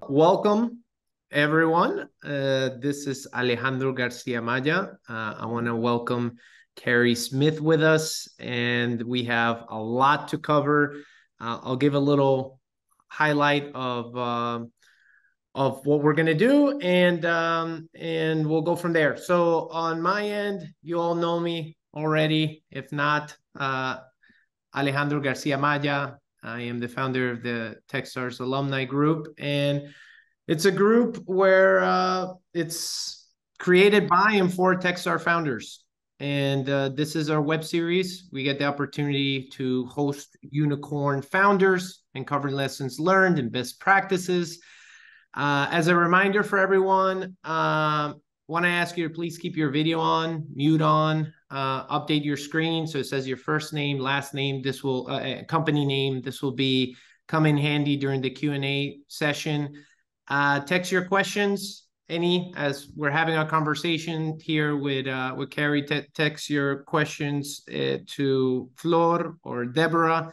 Welcome, everyone. This is Alejandro Garcia-Amaya. I want to welcome Carey Smith with us, and we have a lot to cover. I'll give a little highlight of what we're going to do, and we'll go from there. So on my end, you all know me already. If not, Alejandro Garcia-Amaya. I am the founder of the Techstars Alumni group, and it's a group where it's created by and for Techstar founders. And this is our web series. We get the opportunity to host unicorn founders and cover lessons learned and best practices. As a reminder for everyone, want to ask you to please keep your video on, mute on, update your screen so it says your first name, last name. This will company name. This will come in handy during the Q&A session. Text your questions, as we're having a conversation here with Carey. Text your questions to Flor or Deborah.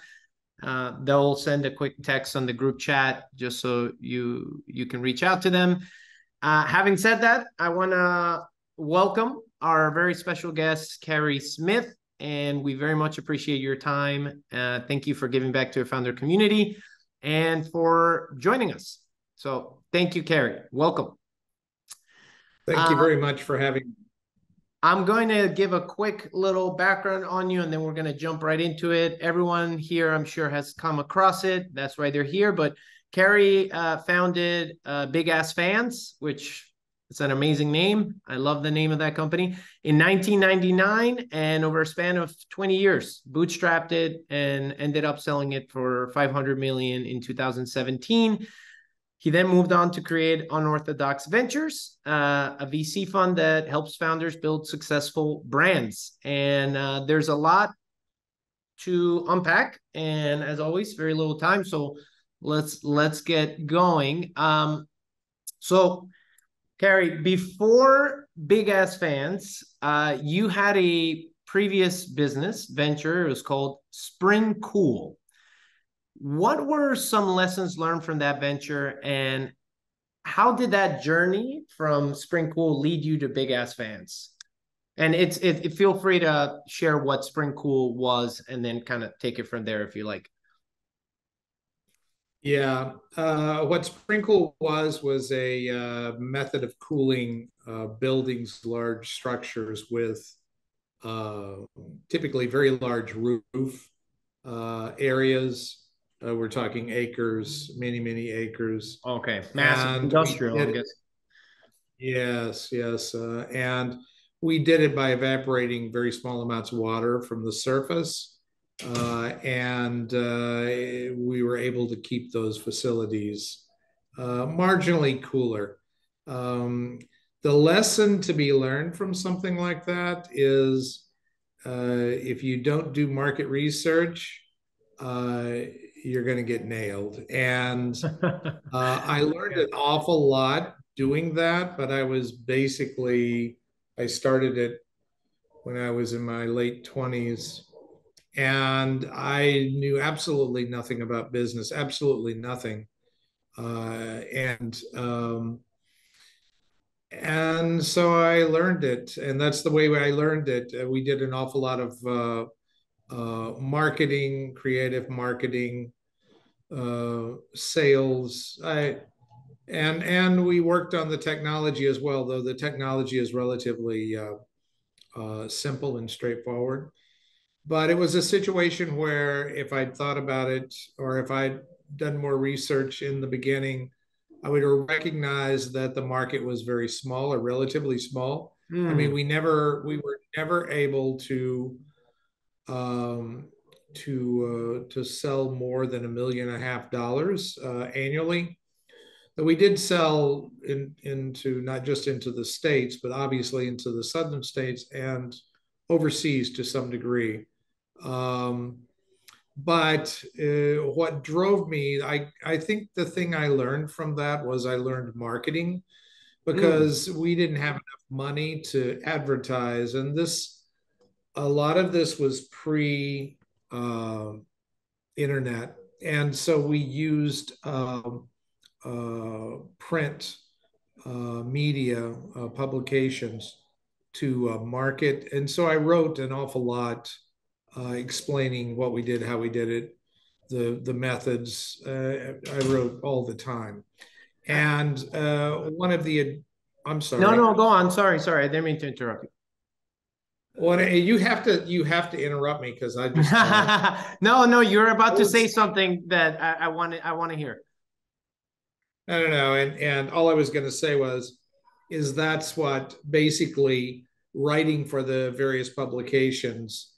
They'll send a quick text on the group chat just so you can reach out to them. Having said that, I want to welcome our very special guest, Carey Smith, and we very much appreciate your time. Thank you for giving back to your founder community and for joining us. So thank you, Carey. Welcome. Thank you very much for having me. I'm going to give a quick little background on you, and then we're going to jump right into it. Everyone here, I'm sure, has come across it. That's why they're here. But Carey founded Big Ass Fans, which is an amazing name. I love the name of that company. In 1999, and over a span of 20 years, bootstrapped it and ended up selling it for $500 million in 2017. He then moved on to create Unorthodox Ventures, a VC fund that helps founders build successful brands. And there's a lot to unpack. And as always, very little time. So let's get going. So Carey, before Big Ass Fans, you had a previous business venture. It was called Spring Cool. What were some lessons learned from that venture, and how did that journey from Spring Cool lead you to Big Ass Fans? And feel free to share what Spring Cool was, and then kind of take it from there if you like. Yeah, what Spring Cool was a method of cooling buildings, large structures with typically very large roof areas. We're talking acres, many acres. Okay, massive industrial, I guess. Yes. And we did it by evaporating very small amounts of water from the surface. And we were able to keep those facilities marginally cooler. The lesson to be learned from something like that is if you don't do market research, you're going to get nailed. And I learned an awful lot doing that, but I started it when I was in my late 20s, and I knew absolutely nothing about business, absolutely nothing. And so I learned it, and that's the way I learned it. We did an awful lot of marketing, creative marketing, sales. And we worked on the technology as well, though the technology is relatively simple and straightforward. But it was a situation where if I'd thought about it, or if I'd done more research in the beginning, I would have recognized that the market was very small, or relatively small. I mean, we were never able to sell more than $1.5 million annually. But we did sell into not just into the States, but obviously into the southern states and overseas to some degree. But what drove me, I think the thing I learned from that was I learned marketing, because we didn't have enough money to advertise. And a lot of this was pre internet. And so we used print media publications to market. And so I wrote an awful lot explaining what we did, how we did it, the methods. I wrote all the time. And one of the, I'm sorry. No, go on. Sorry. I didn't mean to interrupt you. Well, you have to interrupt me because I just No, you're about to say something that I want to hear. I don't know. And all I was going to say is that's what basically writing for the various publications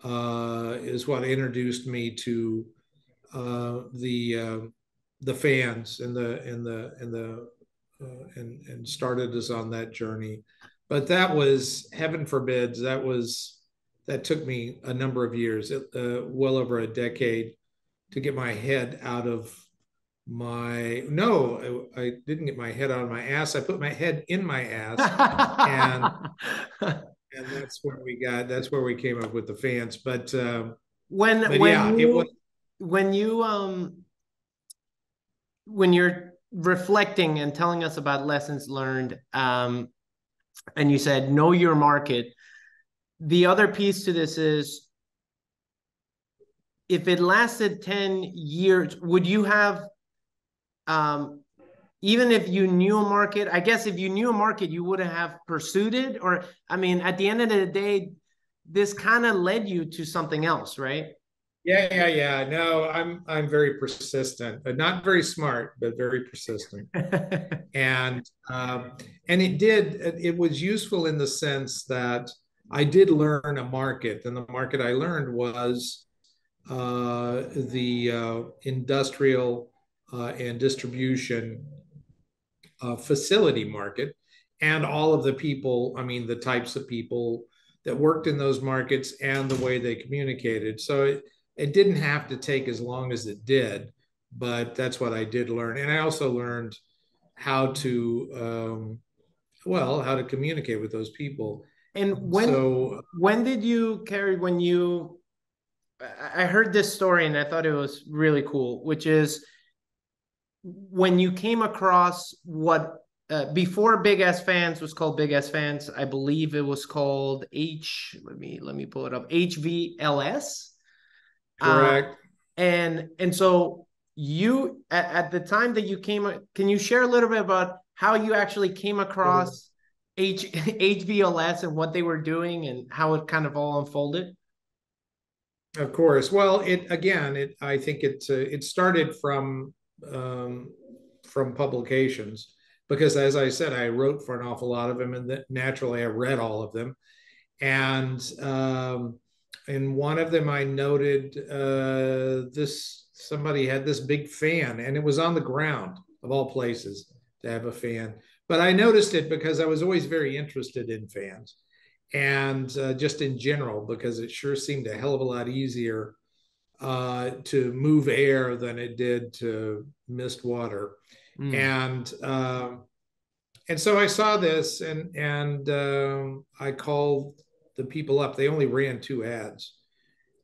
is what introduced me to the fans and started us on that journey. But that was, heaven forbids, that took me a number of years, well over a decade, to get my head out of I didn't get my head out of my ass. I put my head in my ass, and that's where we came up with the fans. But when you're reflecting and telling us about lessons learned, and you said know your market, the other piece to this is, if it lasted 10 years, would you have, even if you knew a market, I guess if you knew a market, you wouldn't have pursued it? Or, I mean, at the end of the day, this kind of led you to something else, right? Yeah. No, I'm very persistent, not very smart, but very persistent. And it was useful in the sense that I did learn a market, and the market I learned was the industrial and distribution facility market, and all of the people, I mean, the types of people that worked in those markets and the way they communicated. So it didn't have to take as long as it did, but that's what I did learn. And I also learned how to, how to communicate with those people. And when did you, Carey, I heard this story and I thought it was really cool, which is when you came across what before Big Ass Fans was called Big Ass Fans, I believe it was called let me pull it up, HVLS. Correct. And so you at the time that you can you share a little bit about how you actually came across HVLS and what they were doing and how it kind of all unfolded? Of course. Well, I think it started from publications, because, as I said, I wrote for an awful lot of them, and naturally I read all of them. And in one of them, I noted somebody had this big fan, and it was on the ground, of all places, to have a fan. But I noticed it because I was always very interested in fans, and just in general, because it sure seemed a hell of a lot easier to move air than it did to mist water. And so I saw this, and I called the people up. They only ran 2 ads,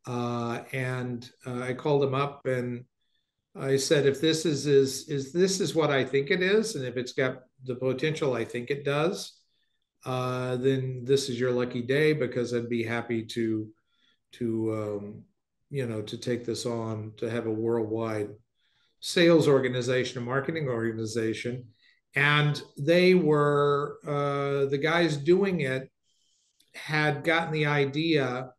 and I called them up, and I said, if this is what I think it is, and if it's got the potential I think it does, then this is your lucky day, because I'd be happy to take this on, to have a worldwide sales organization, a marketing organization. And they were, the guys doing it had gotten the idea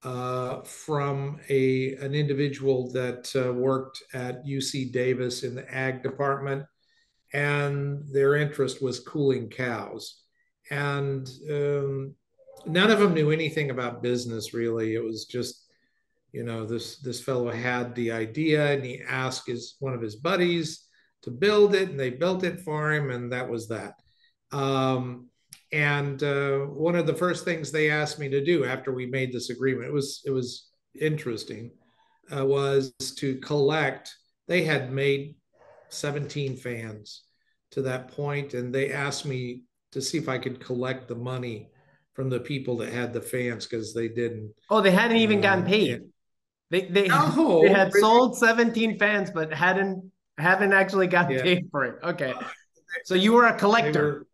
from an individual that worked at UC Davis in the ag department, and their interest was cooling cows. And none of them knew anything about business, really. It was just, this fellow had the idea, and he asked one of his buddies to build it, and they built it for him, and that was that. And one of the first things they asked me to do after we made this agreement, it was interesting, was to collect. They had made 17 fans to that point, and they asked me to see if I could collect the money from the people that had the fans, because they didn't. Oh, they hadn't even gotten paid. They had sold 17 fans, but hadn't Haven't actually got Yeah. paid for it. Okay. So you were a They collector. were,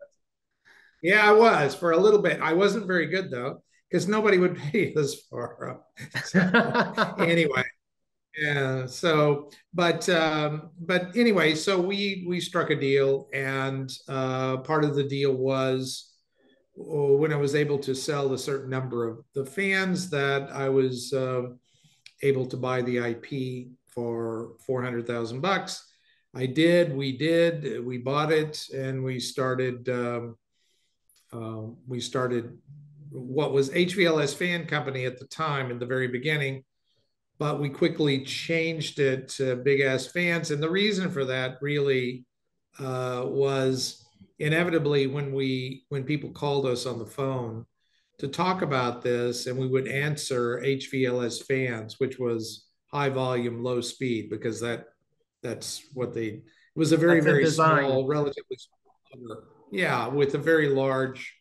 yeah, I was for a little bit. I wasn't very good though, because nobody would pay us for them. So anyway, yeah. So, but anyway, so we struck a deal, and part of the deal was when I was able to sell a certain number of the fans that I was able to buy the IP for $400,000. I did. We bought it, and we started what was HVLS Fan Company at the time in the very beginning, but we quickly changed it to Big Ass Fans. And the reason for that really was inevitably when people called us on the phone to talk about this, and we would answer HVLS Fans, which was high volume, low speed, because that's what they. It was a very That's a very design. small, relatively small, yeah, with a very large.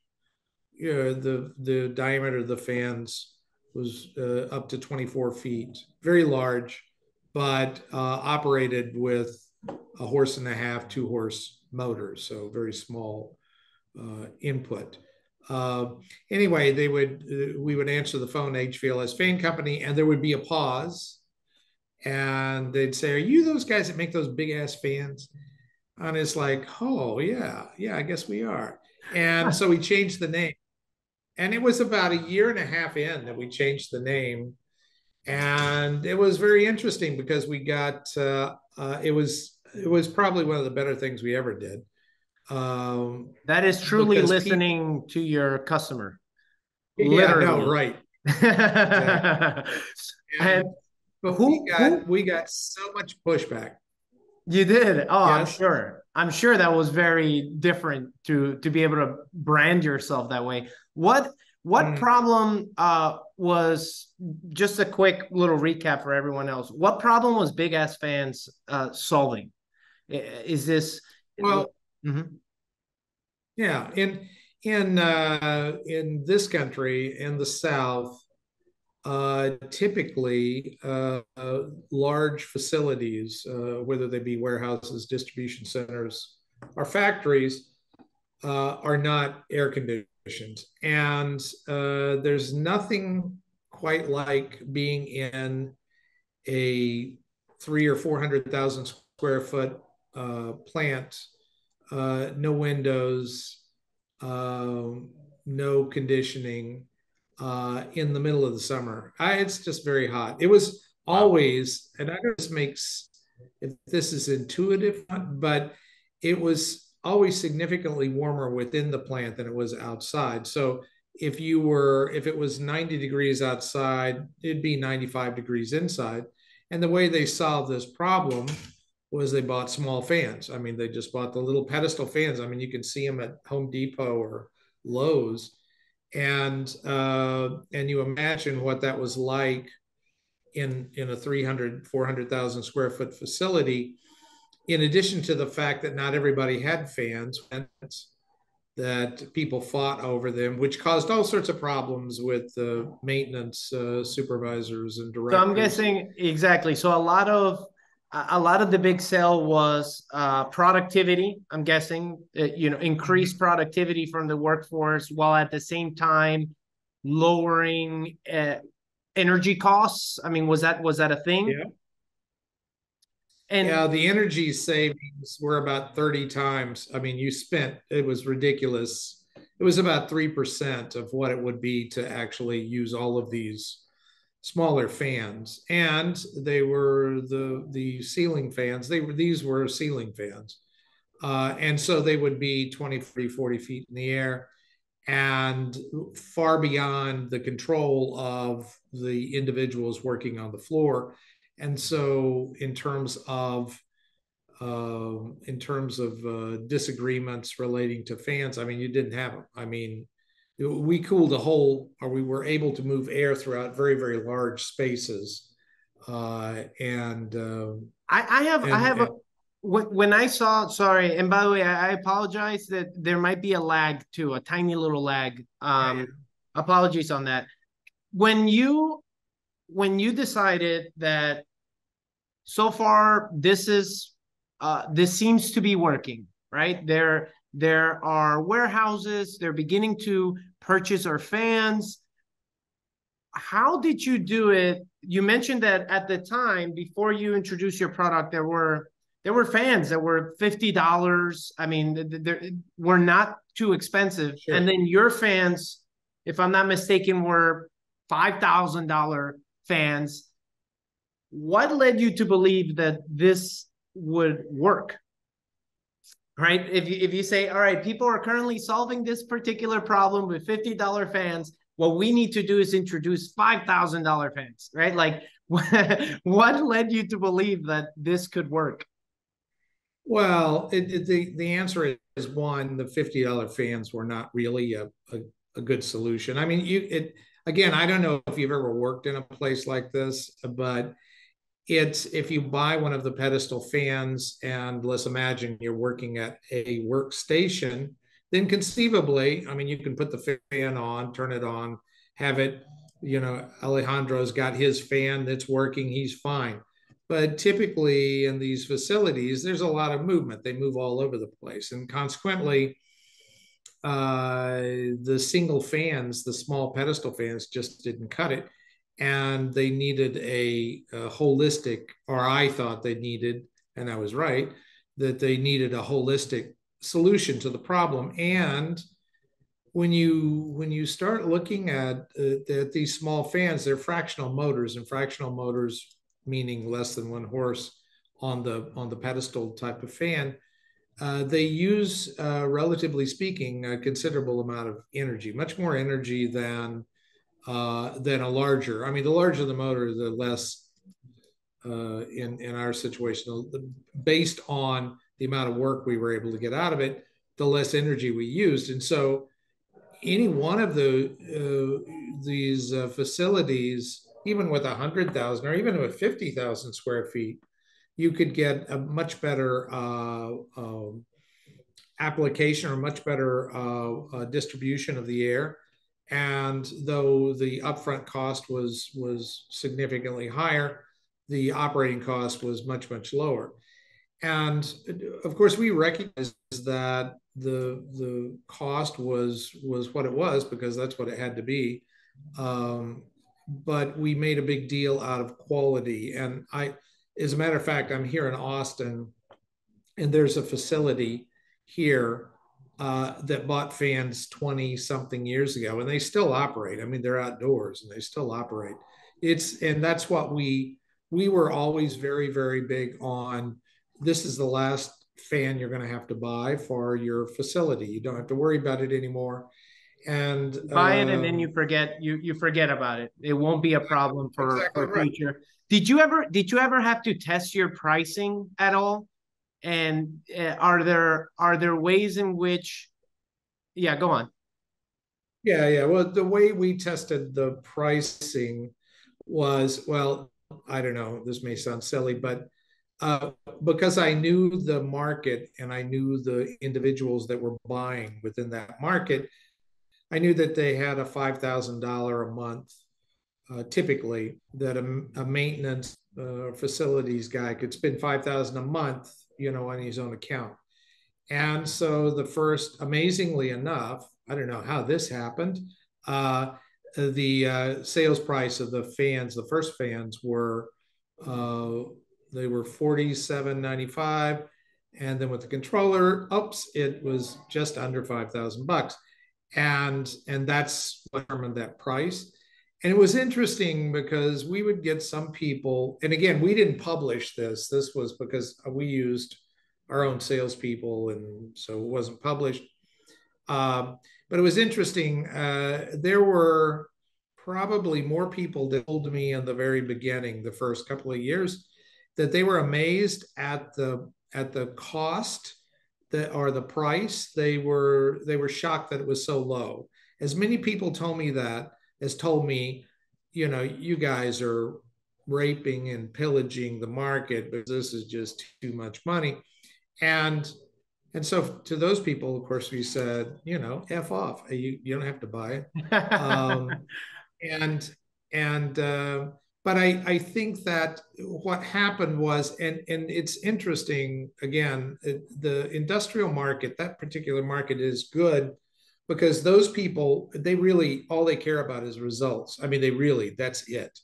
The diameter of the fans was up to 24 feet, very large, but operated with a horse and a half, 2-horse motors, so very small input. Uh, anyway, we would answer the phone, HVLS Fan Company, and there would be a pause, and they'd say, "Are you those guys that make those big ass fans?" And it's like, "Oh yeah, yeah, I guess we are." And so we changed the name, and it was about a year and a half in that we changed the name, and it was very interesting because we got it was probably one of the better things we ever did, That is truly because people, listening to your customer. yeah, no, Literally. right, exactly. And And but who we got so much pushback. you did? Oh, I'm Yes. sure. I'm sure that was very different to be able to brand yourself that way. What Mm. problem was, just a quick little recap for everyone else. What problem was Big Ass Fans solving? Is this Well, Mhm. yeah, in this country, in the South, typically large facilities, whether they be warehouses, distribution centers, or factories, are not air conditioned. And there's nothing quite like being in a 300,000 or 400,000 square foot plant, no windows, no conditioning, in the middle of the summer. It's just very hot. It was Wow. always, and I know this makes, if this is intuitive, but it was always significantly warmer within the plant than it was outside. So if it was 90 degrees outside, it'd be 95 degrees inside. And the way they solved this problem was they bought small fans. I mean, they just bought the little pedestal fans. I mean, you can see them at Home Depot or Lowe's, and you imagine what that was like in a 300,000 square foot facility. In addition to the fact that not everybody had fans, that people fought over them, which caused all sorts of problems with the maintenance supervisors and So I'm directors. guessing exactly. So a lot of the big sell was productivity. I'm guessing, increased productivity from the workforce while at the same time lowering energy costs. I mean, was that a thing? Yeah. And Yeah, the energy savings were about 30 times. I mean, it was ridiculous. It was about 3% of what it would be to actually use all of these smaller fans. And they were the ceiling fans. These were ceiling fans. And so they would be 20, 30, 40 feet in the air, and far beyond the control of the individuals working on the floor. And so, in terms of disagreements relating to fans, I mean, you didn't have them. I mean, we cooled or we were able to move air throughout very, very large spaces, and I have a and when I saw, sorry, and by the way, I apologize that there might be a lag too, a tiny little lag. Apologies on that. When you decided that so far this is this seems to be working, right? There are warehouses, they're beginning to purchase our fans. How did you do it? You mentioned that at the time, before you introduced your product, there were fans that were $50. I mean, they were not too expensive. Sure. And then your fans, if I'm not mistaken, were $5,000 fans. What led you to believe that this would work? Right? If you say, all right, people are currently solving this particular problem with $50 fans, what we need to do is introduce $5,000 fans, right? Like, what led you to believe that this could work? Well, the answer is one, the $50 fans were not really a good solution. I mean, again, I don't know if you've ever worked in a place like this, but it's, if you buy one of the pedestal fans, and let's imagine you're working at a workstation, then conceivably, I mean, you can put the fan on, turn it on, have it, Alejandro's got his fan that's working, he's fine. But typically in these facilities, there's a lot of movement. They move all over the place. And consequently, the single fans, the small pedestal fans, just didn't cut it. And they needed a holistic, or I thought they needed, and I was right, that they needed a holistic solution to the problem. And when you start looking at these small fans, they're fractional motors, and fractional motors meaning less than 1 horse on the pedestal type of fan. They use, relatively speaking, a considerable amount of energy, much more energy than a larger. I mean, the larger the motor, the less, in our situation, based on the amount of work we were able to get out of it, the less energy we used. And so any one of these facilities, even with 100,000 or even with 50,000 square feet, you could get a much better application, or much better distribution of the air. And though the upfront cost was significantly higher, the operating cost was much, much lower. And of course, we recognized that the cost was what it was, because that's what it had to be. But we made a big deal out of quality. And as a matter of fact, I'm here in Austin, and there's a facility here that bought fans 20 something years ago, and they still operate. I mean, they're outdoors and they still operate. And that's what we were always very, very big on. This is the last fan you're going to have to buy for your facility. You don't have to worry about it anymore. And buy it, and then you forget about it. It won't be a problem for right. future. Did you ever have to test your pricing at all? And are there ways in which, yeah, go on. Yeah. Well, the way we tested the pricing was, well, I don't know, this may sound silly, but because I knew the market and I knew the individuals that were buying within that market, I knew that they had a $5,000 a month, typically, that a maintenance facilities guy could spend $5,000 a month, on his own account. And so amazingly enough, I don't know how this happened, the sales price of the fans, the first fans were, they were $47.95, and then with the controller, it was just under $5,000, and that's what determined that price. And it was interesting because we would get some people, and again, we didn't publish this. This was because we used our own salespeople, and so it wasn't published. But it was interesting. There were probably more people that told me in the very beginning, the first couple of years, that they were amazed at the cost, or the price. They were shocked that it was so low. As many people told me that as told me, you guys are raping and pillaging the market, because this is just too much money. And so to those people, of course, we said, F off. You don't have to buy it. and but I think that what happened was, and it's interesting, again, the industrial market, that particular market is good because those people, they really, all they care about is results. I mean, they really, that's it.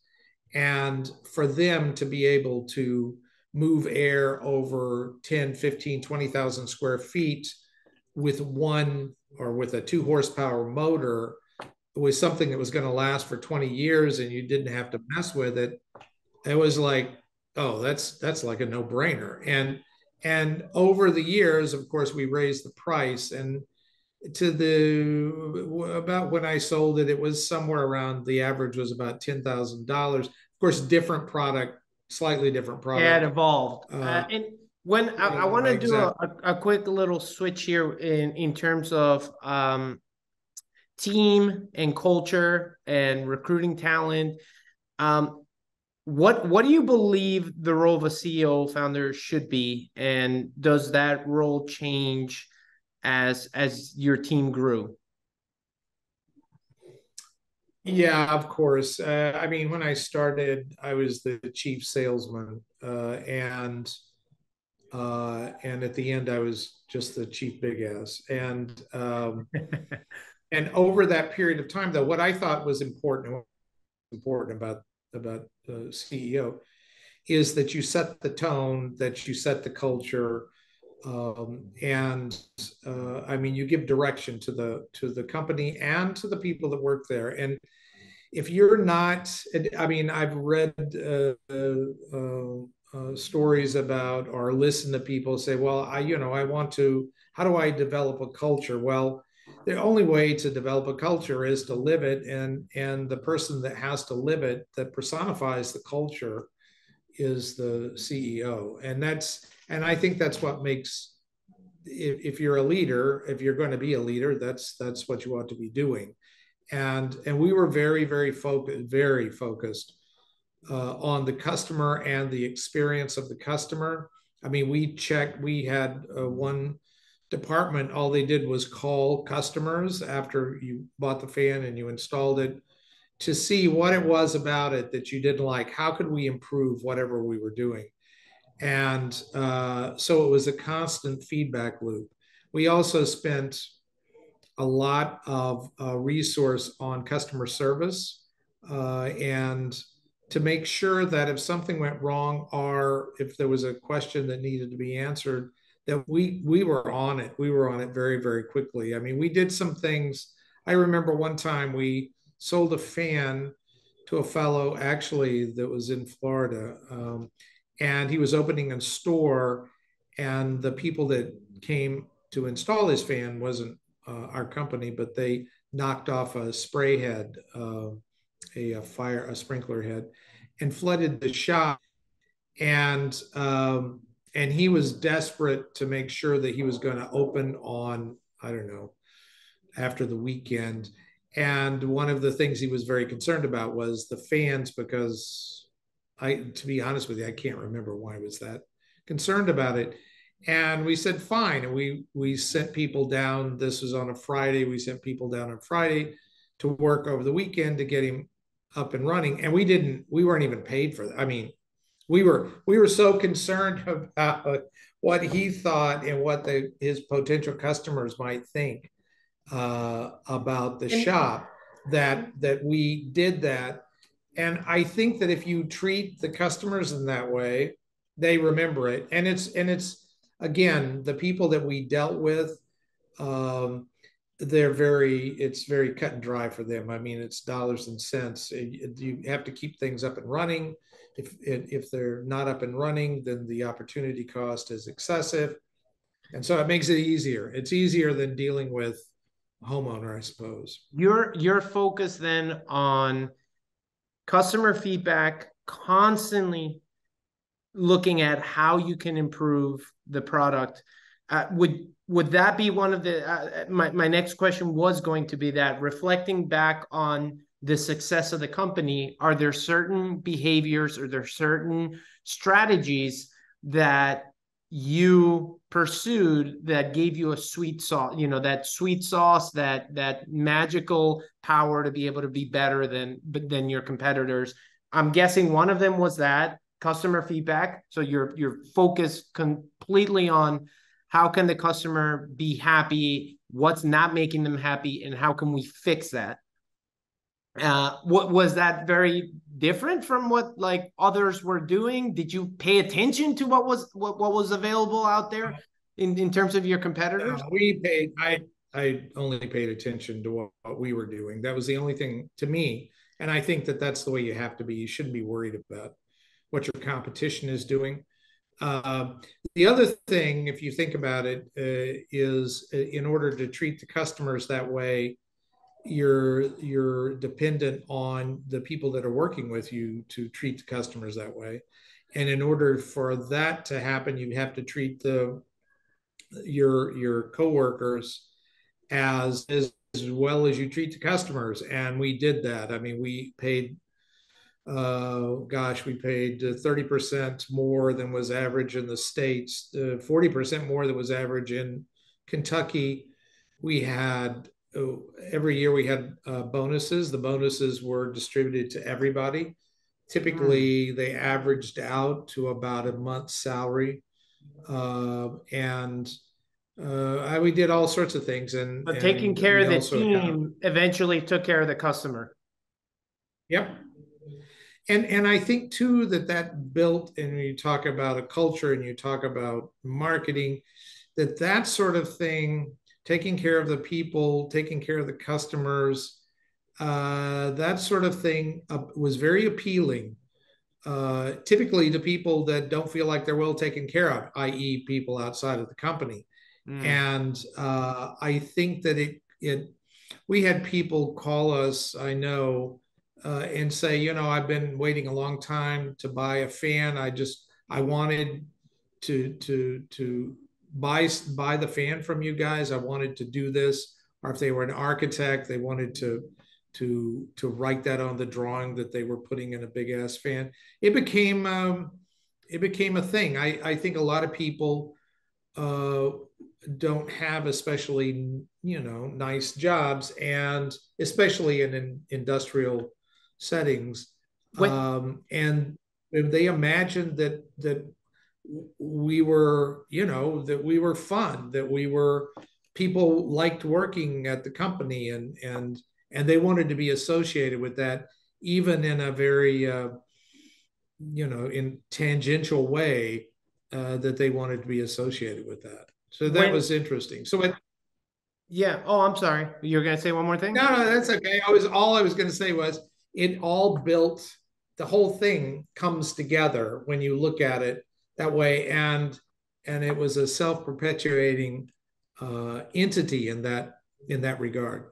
And for them to be able to move air over 10, 15, 20,000 square feet with one or with a 2 horsepower motor was something that was going to last for 20 years and you didn't have to mess with it. It was like, oh, that's like a no-brainer. And over the years, of course, we raised the price, and to the about when I sold it, it was somewhere around, the average was about $10,000. Of course, different product, slightly different Yeah, it product. evolved. And when I want to do a quick little switch here in terms of team and culture and recruiting talent. What do you believe the role of a CEO founder should be, and does that role change as your team grew? Yeah, of course. I mean, when I started, I was the chief salesman, and at the end, I was just the chief big ass. And over that period of time, though, what I thought was important about the CEO is that you set the tone, that you set the culture, and I mean, you give direction to the company and to the people that work there. And if you're not, I mean, I've read stories about, or listen to people say, well, I want to, how do I develop a culture? Well, the only way to develop a culture is to live it, and the person that has to live it, that personifies the culture, is the CEO. And I think that's what makes, if you're a leader, if you're going to be a leader, that's what you ought to be doing. And we were very focused on the customer and the experience of the customer. I mean, we had one department, all they did was call customers after you bought the fan and you installed it, to see what it was about it that you didn't like. How could we improve whatever we were doing? And so it was a constant feedback loop. We also spent a lot of resource on customer service, and to make sure that if something went wrong, or if there was a question that needed to be answered, that we were on it. We were on it very quickly. I mean, we did some things. I remember one time we sold a fan to a fellow, actually, that was in Florida, and he was opening a store, and the people that came to install his fan wasn't our company, but they knocked off a spray head, a sprinkler head, and flooded the shop. And he was desperate to make sure that he was going to open on, I don't know, after the weekend. And one of the things he was very concerned about was the fans, because to be honest with you, I can't remember why I was that concerned about it. And we said, fine. And we sent people down. This was on a Friday. We sent people down on Friday to work over the weekend to get him up and running. And we weren't even paid for that. I mean, we were so concerned about what he thought and what his potential customers might think about the shop, that we did that. And I think that if you treat the customers in that way, they remember it. And it's again, the people that we dealt with, it's very cut and dry for them. I mean, it's dollars and cents. You have to keep things up and running. If they're not up and running, then the opportunity cost is excessive. And so it makes it easier. It's easier than dealing with a homeowner, I suppose. Your focus then on customer feedback, constantly looking at how you can improve the product. Would that be one of the, my next question was going to be that, reflecting back on the success of the company, are there certain behaviors or there certain strategies that you pursued that gave you a sweet sauce, that sweet sauce, that magical power to be able to be better than your competitors? I'm guessing one of them was that customer feedback. So you're focused completely on how can the customer be happy, what's not making them happy, and how can we fix that. What was that very different from what like others were doing? Did you pay attention to what was available out there in terms of your competitors? I only paid attention to what we were doing. That was the only thing to me. And I think that that's the way you have to be. You shouldn't be worried about what your competition is doing. Uh, the other thing, if you think about it, is in order to treat the customers that way, you're dependent on the people that are working with you to treat the customers that way. And in order for that to happen, you have to treat your coworkers as well as you treat the customers. And we did that. I mean, we paid we paid 30% more than was average in the States, 40% more than was average in Kentucky. We had every year we had bonuses. The bonuses were distributed to everybody. Typically, they averaged out to about a month's salary. And we did all sorts of things. But taking And care we of the also have, team eventually took care of the customer. yep. And I think too that built, and you talk about a culture and you talk about marketing, that sort of thing, taking care of the people, taking care of the customers, that sort of thing was very appealing, typically to people that don't feel like they're well taken care of, i.e., people outside of the company. And I think that we had people call us, I know, and say, I've been waiting a long time to buy a fan. I wanted to buy the fan from you guys. I wanted to do this. Or if they were an architect, they wanted to write that on the drawing that they were putting in a big ass fan. It became a thing. I think a lot of people don't have especially nice jobs, and especially in industrial settings. And they imagined that we were, that we were fun, that people liked working at the company, and they wanted to be associated with that, even in a very, in tangential way, that they wanted to be associated with that. So that was interesting. Yeah. Oh, I'm sorry. You're going to say one more thing? No, that's okay. All I was going to say was it all built, the whole thing comes together when you look at it that way. And it was a self-perpetuating entity in that regard.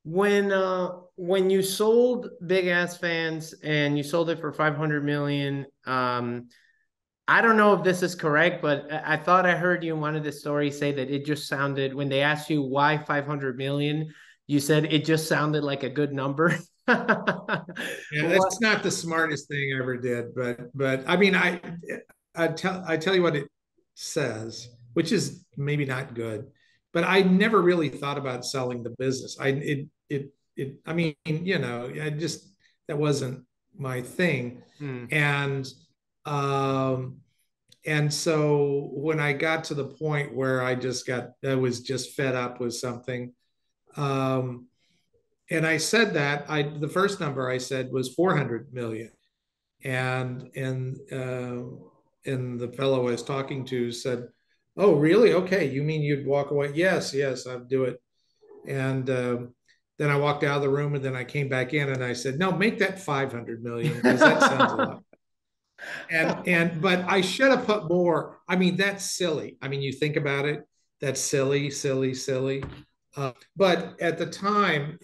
When you sold Big Ass Fans and you sold it for 500 million, I don't know if this is correct, but I thought I heard you in one of the stories say that it just sounded, when they asked you why 500 million, you said it just sounded like a good number. Yeah, that's not the smartest thing I ever did, but I mean, I tell you what it says, which is maybe not good, but I never really thought about selling the business. I mean, that wasn't my thing. And so when I got to the point where I was just fed up with something, and I said that the first number I said was 400 million, and the fellow I was talking to said, "Oh, really? Okay, you mean you'd walk away?" Yes, I'd do it. And then I walked out of the room, and then I came back in and I said, "No, make that 500 million, because that sounds a lot." But I should have put more. I mean, that's silly. I mean, you think about it, that's silly. But at the time,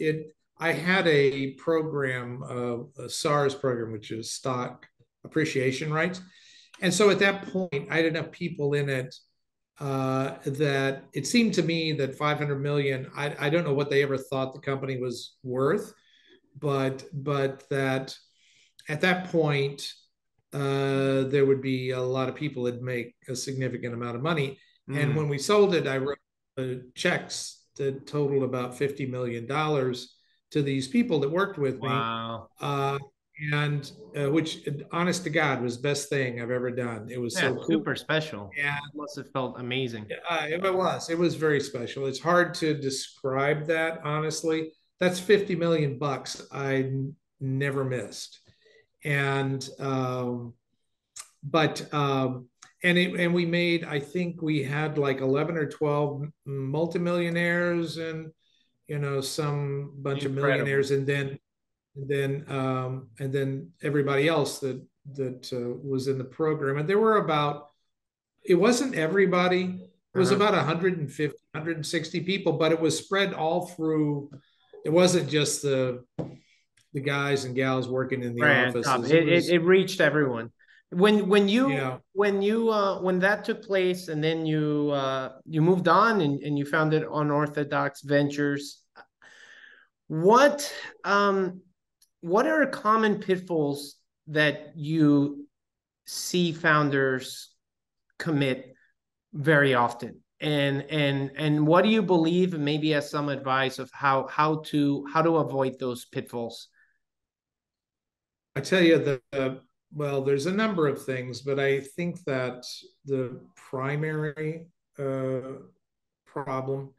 I had a program, a SARS program, which is stock appreciation rights. And so at that point, I had enough people in it that it seemed to me that 500 million, I don't know what they ever thought the company was worth, but that at that point, there would be a lot of people that make a significant amount of money. And when we sold it, I wrote checks that totaled about $50 million to these people that worked with me. Wow. and which, honest to God, was best thing I've ever done. It was Yeah, so cool. super special. And Must have felt amazing. it was very special. It's hard to describe that, honestly. That's 50 million bucks I never missed. And but and we made, I think we had like 11 or 12 multimillionaires, and some bunch of Incredible. millionaires, and then everybody else that was in the program. And there were about, it wasn't everybody, it was Uh-huh. about 150, 160 people, but it was spread all through. It wasn't just the guys and gals working in the Right on top. offices. It It was, reached everyone. you know, When that took place, and then you moved on, and you founded Unorthodox Ventures. What um what are common pitfalls that you see founders commit very often? And what do you believe, and maybe as some advice of how to avoid those pitfalls? I tell you well, there's a number of things, but I think that the primary problem,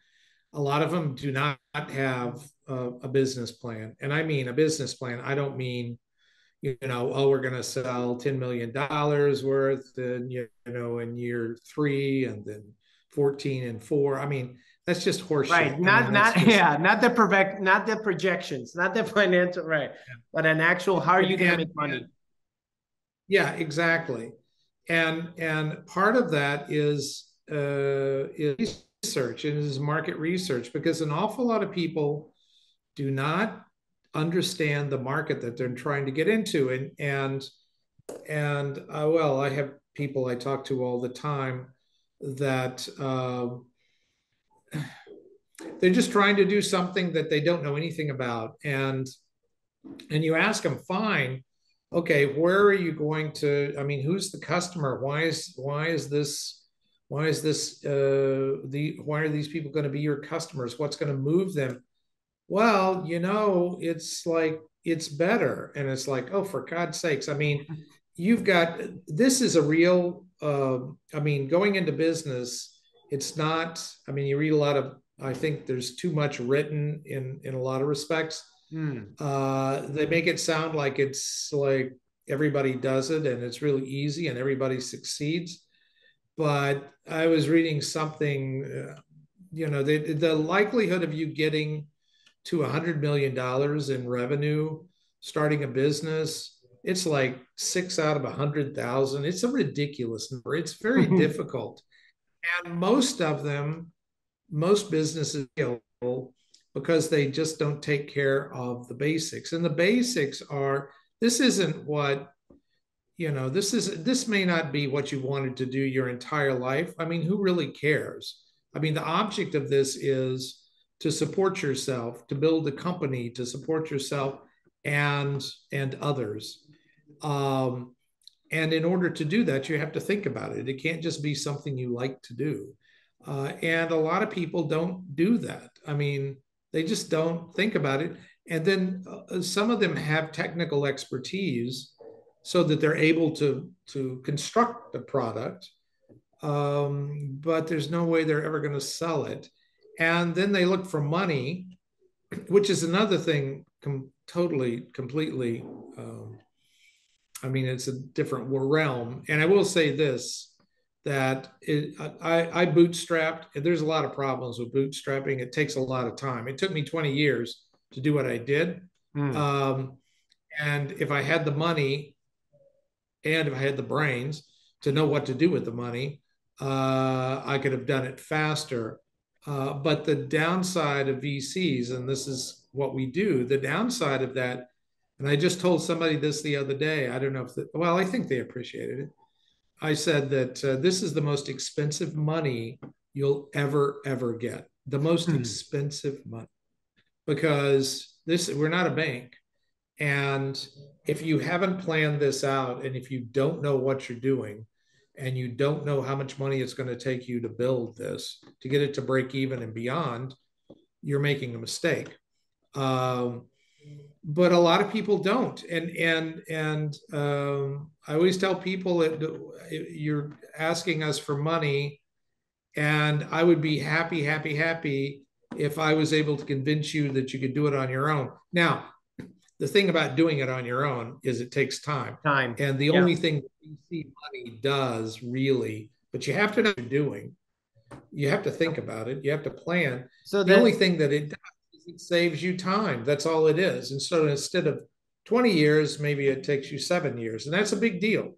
a lot of them do not have a business plan. And I mean a business plan. I don't mean, oh, we're going to sell $10 million worth, and, in year 3, and then 14 and 4. I mean, that's just Right. horseshit. I mean, Not that's not just, yeah, not the projections, not the financial, right. But an actual, how are you going to make money? yeah, exactly. And part of that is research, and is market research, because an awful lot of people do not understand the market that they're trying to get into. And well, I have people I talk to all the time that they're just trying to do something that they don't know anything about. And you ask them, fine, okay, where are you going to, I mean, who's the customer? Why are these people going to be your customers? What's going to move them? Well, it's like, it's better. And it's like, oh, for God's sakes. I mean, this is a real, I mean, going into business, it's not, I mean, you read a lot of, I think there's too much written in a lot of respects. Hmm. They make it sound like it's like everybody does it and it's really easy and everybody succeeds. But I was reading something, the likelihood of you getting to $100 million in revenue, starting a business, it's like 6 out of 100,000. It's a ridiculous number. It's very difficult. And most businesses fail because they just don't take care of the basics. And the basics are, this isn't what, this may not be what you wanted to do your entire life. I mean, who really cares? I mean, the object of this is to support yourself, to build a company, to support yourself and others. And in order to do that, you have to think about it. It can't just be something you like to do. And a lot of people don't do that. I mean, they just don't think about it. And then some of them have technical expertise so that they're able to construct the product, but there's no way they're ever going to sell it. And then they look for money, which is another thing, totally, completely. I mean, it's a different realm. And I will say this, that I bootstrapped. There's a lot of problems with bootstrapping. It takes a lot of time. It took me 20 years to do what I did. Hmm. And if I had the money and if I had the brains to know what to do with the money, I could have done it faster. But the downside of VCs, and this is what we do, the downside of that, and I just told somebody this the other day. I don't know if, well, I think they appreciated it. I said that this is the most expensive money you'll ever get. The most Hmm. expensive money, because we're not a bank. And if you haven't planned this out, and if you don't know what you're doing, and you don't know how much money it's going to take you to build this, to get it to break even and beyond, you're making a mistake. Um, but a lot of people don't. And I always tell people that you're asking us for money, and I would be happy if I was able to convince you that you could do it on your own. Now, the thing about doing it on your own is it takes time. Time. And the Yeah. only thing VC money does really, but you have to know what you're doing. You have to think about it. You have to plan. So The only that, thing that it does is it saves you time. That's all it is. And so instead of 20 years, maybe it takes you 7 years. And that's a big deal.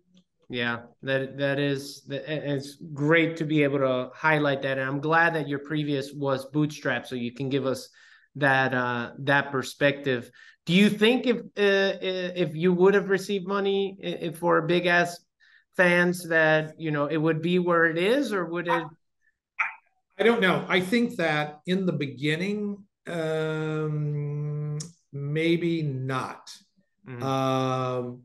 yeah, that is, it's great to be able to highlight that. And I'm glad that your previous was bootstrap, so you can give us that perspective. Do you think if you would have received money if for big ass fans that, you know, it would be where it is, or would it? I don't know. I think that in the beginning, maybe not. Mhm.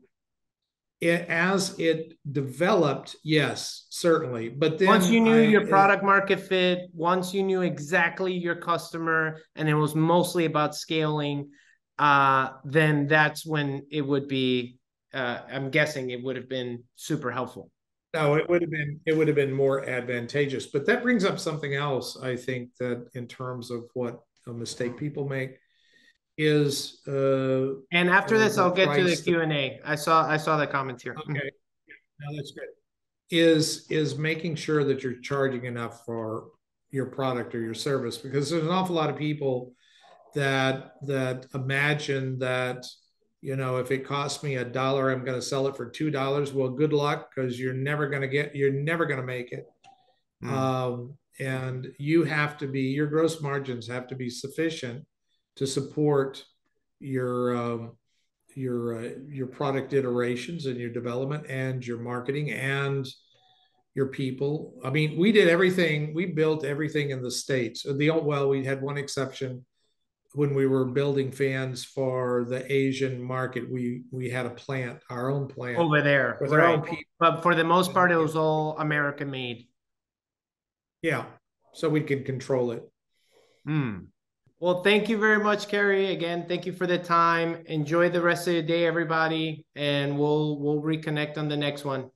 As it developed, yes, certainly. But Once then you knew your product market fit, once you knew exactly your customer, and it was mostly about scaling, then that's when it would be. I'm guessing it would have been super helpful. no, it would have been more advantageous. But that brings up something else. I think that in terms of what a mistake people make is And after this, the I'll get to the price. Q&A. I saw the comments here. Okay, no, that's good. Is making sure that you're charging enough for your product or your service, because there's an awful lot of people that imagine that, if it costs me $1, I'm going to sell it for $2. Well, good luck, because you're never going to make it. Mm. And your gross margins have to be sufficient to support your your product iterations and your development and your marketing and your people. I mean, we did everything. We built everything in the States. We had one exception. When we were building fans for the Asian market, we had our own plant Over there, with our right? own people. But for the most part, it Yeah, was all American made. yeah, so we could control it. Hmm. Well, thank you very much, Carey. Again, thank you for the time. Enjoy the rest of the day, everybody, and we'll reconnect on the next one.